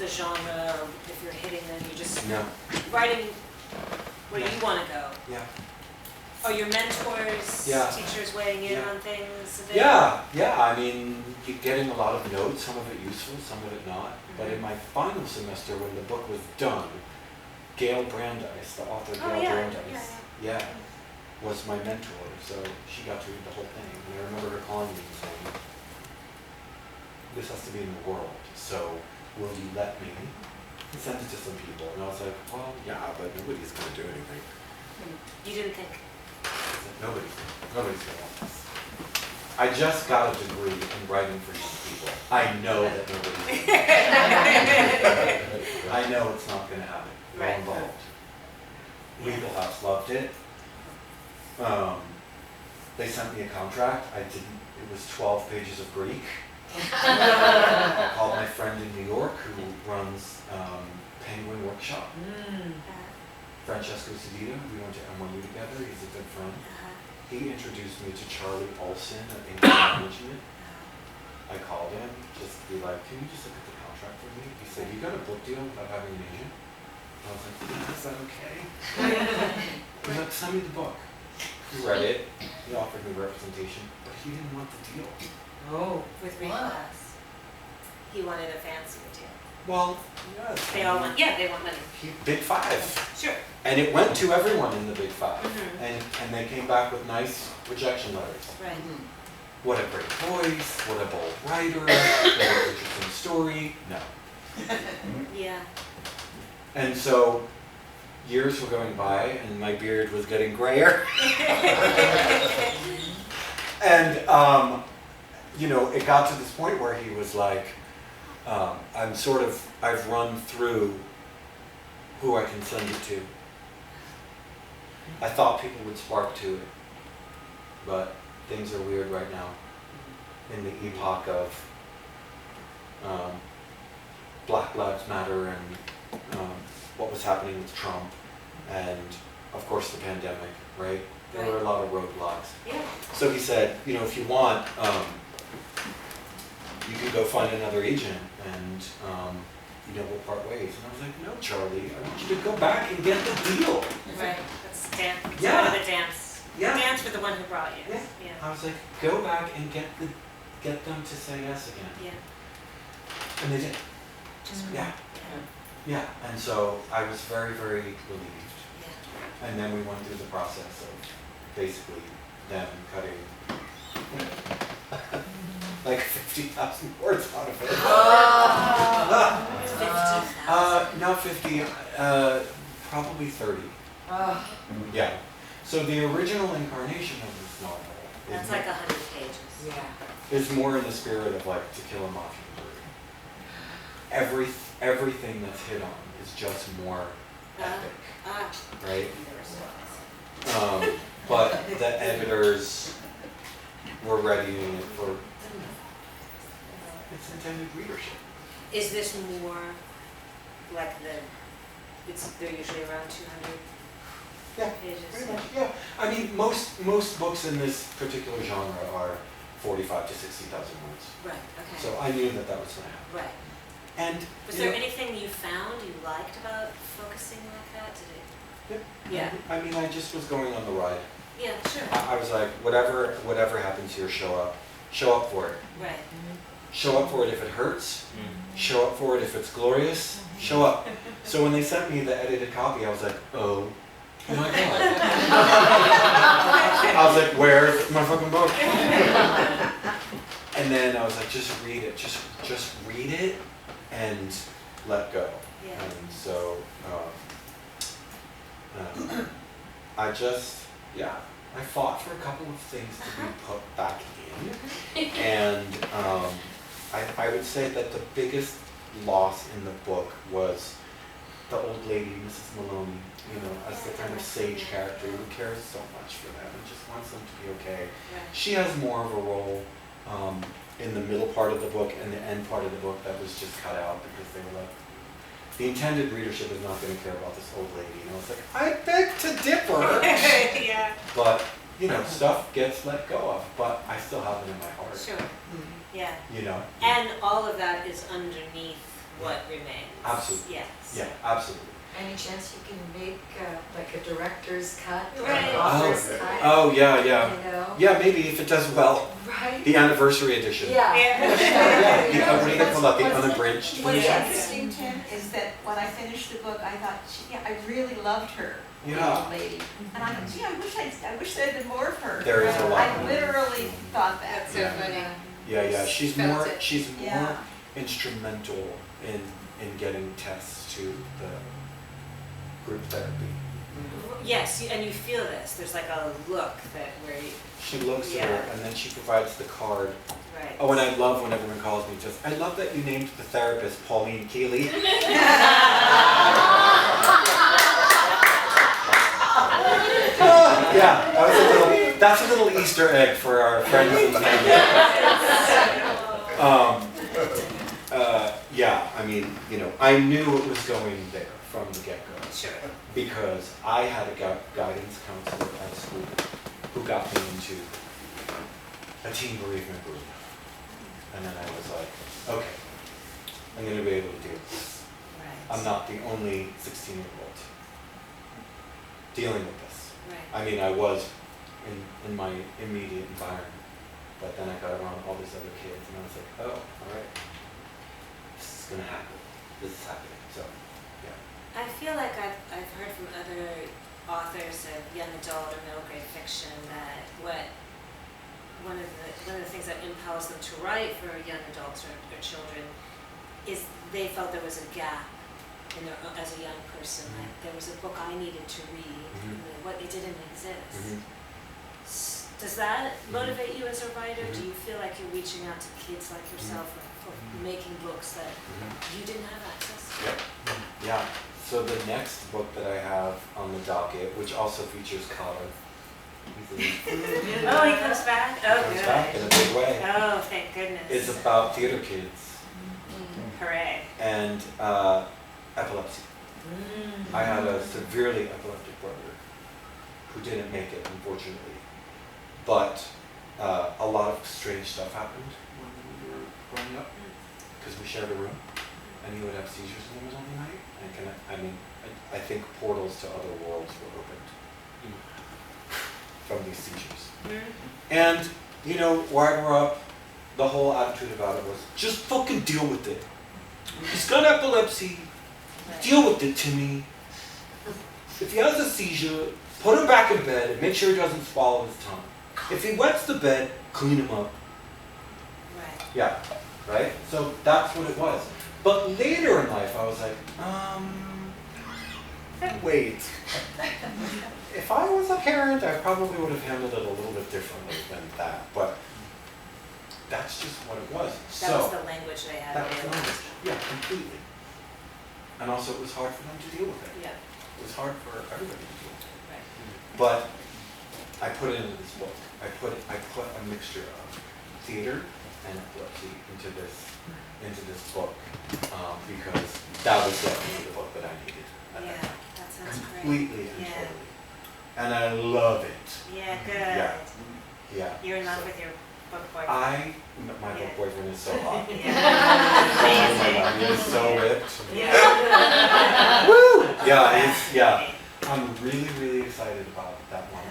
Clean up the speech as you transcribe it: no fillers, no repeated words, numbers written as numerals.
the genre, or if you're hitting them, you're just No. writing where you want to go. Yeah. Are your mentors, Yeah. teachers weighing in Yeah. on things a bit? Yeah. I mean, you're getting a lot of notes, some of it useful, some of it not. But in my final semester, when the book was done, Gail Brandeis, the author Gail Brandeis, was my mentor. So she got to read the whole thing. And I remember her calling me and saying, "This has to be in the world, so will you let me send it to some people?" And I was like, "Well, yeah, but nobody's going to do anything." You didn't think? I said, nobody's going to want this. I just got a degree in writing for young people. I know that nobody's going to. I know it's not going to happen. We're all involved. Legal House loved it. They sent me a contract. I didn't. It was 12 pages of Greek. I called my friend in New York who runs Penguin Workshop. Francesco Cedito, we went to NYU together, he's a good friend. He introduced me to Charlie Olson at Income Management. I called him just to be like, "Can you just look at the contract for me?" He said, "You got a book deal without having an agent?" I was like, "Yeah, is that okay?" He was like, "Send me the book." He read it, he offered me representation, but he didn't want the deal. Oh, with me class. He wanted a fancier deal. Well, yes. They all want, they want money. Big Five. Sure. And it went to everyone in the Big Five. And they came back with nice rejection letters. Right. What a great voice, what a bold writer, what an interesting story. No. Yeah. And so years were going by and my beard was getting grayer. And, it got to this point where he was like, I've run through who I can send it to. I thought people would spark to it, but things are weird right now in the epoch of Black Lives Matter and what was happening with Trump and, of course, the pandemic, right? There were a lot of roadblocks. Yeah. So he said, if you want, you can go find another agent and we'll part ways. And I was like, "No, Charlie, I want you to go back and get the deal." Right. That's dance. Yeah. Part of the dance. Yeah. The dance for the one who brought you. Yeah. I was like, "Go back and get them to say yes again." Yeah. And they did. Yeah. Yeah. And so I was very, very relieved. Yeah. And then we went through the process of basically them cutting like 50,000 words out of it. It's 50,000. Not 50, probably 30. Yeah. So the original incarnation of this novel That's like 100 pages. Yeah. is more in the spirit of like To Kill a Mockingbird. Everything that's hit on is just more epic, right? But the editors were readying it for its intended readership. Is this more like they're usually around 200 Yeah, pages? pretty much. Yeah, I mean most books in this particular genre are 45 to 60,000 words. Right, okay. So I knew that was going to happen. Right. And Was there anything you found you liked about focusing like that? Did it? Yeah. I mean, I just was going on the ride. Yeah, sure. I was like, whatever happens here, show up for it. Right. Show up for it if it hurts. Show up for it if it's glorious. Show up. So when they sent me the edited copy, I was like, oh my God. I was like, where's my fucking book? And then I was like, just read it. Just read it and let go. Yeah. And so I fought for a couple of things to be put back in. And I would say that the biggest loss in the book was the old lady, Mrs. Maloney, as the kind of sage character who cares so much for them and just wants them to be okay. Right. She has more of a role in the middle part of the book and the end part of the book that was just cut out because they were like, the intended readership is not going to care about this old lady. It's like, I beg to differ. Yeah. But, stuff gets let go of, but I still have it in my heart. Sure. Yeah. You know? And all of that is underneath what remains. Absolutely. Yes. Yeah, absolutely. Any chance you can make like a director's cut or Right. an author's cut? Oh, yeah, yeah. You know? Yeah, maybe if it does well. Right? The anniversary edition. Yeah. Yeah, what do you call that? The unabridged. What's Yeah. interesting, Tim, is that when I finished the book, I thought, yeah, I really loved her, the Yeah. old lady. And I thought, gee, I wish there had been more of her. There is a lot. I literally thought that. That's so Yeah. funny. Yeah. She's Felt more it. Yeah. instrumental in getting Tess to the group therapy. Yes, and you feel this. There's like a look that where you, She looks at Yeah. her and then she provides the card. right. Oh, and I love when everyone calls me just, I love that you named the therapist Pauline Keeley. Yeah, that's a little Easter egg for our friends and family. Yeah, I mean, you know, I knew it was going there from the get-go. Sure. Because I had a guidance counselor at school who got me into a teen bereavement group. And then I was like, okay, I'm going to be able to deal with this. Right. I'm not the only 16-year-old dealing with this. Right. I mean, I was in my immediate environment, but then I got around all these other kids and I was like, oh, all right, this is going to happen. This is happening. So, yeah. I feel like I've heard from other authors of young adult or middle grade fiction that one of the things that impels them to write for young adults or children is they felt there was a gap in their, as a young person. Like there was a book I needed to read, and what it didn't exist. Does that motivate you as a writer? Do you feel like you're reaching out to kids like yourself or making books that you didn't have access to? Yep. Yeah. So the next book that I have on the docket, which also features Colin, Oh, he comes back? Oh, comes good. back in a big way. Oh, thank goodness. It's about theater kids Hooray. and epilepsy. I had a severely epileptic brother who didn't make it, unfortunately. But a lot of strange stuff happened when we were growing up because we shared a room, and he would have seizures in the middle of the night. I think portals to other worlds were opened from these seizures. And you know, where I grew up, the whole attitude about it was just fucking deal with it. He's got epilepsy. Deal with it, Timmy. If he has a seizure, put him back in bed and make sure he doesn't swallow his tongue. If he wets the bed, clean him up. Right. Yeah, right? So that's what it was. But later in life, I was like, wait. If I was a parent, I probably would have handled it a little bit differently than that. But that's just what it was. That was the language they had. That was the language. Yeah, completely. And also it was hard for them to deal with it. Yeah. It was hard for everybody to deal with it. Right. But I put it into this book. I put a mixture of theater and epilepsy into this book because that was definitely the book that I needed. Yeah, that sounds great. Completely and Yeah. totally. And I love it. Yeah, good. Yeah. Yeah. You're in love So with your book boyfriend. my Yeah. book boyfriend is so hot. Yeah. Oh my Amazing. God, he is so ripped. Yeah. Woo! Yeah, I'm really, really excited about that one.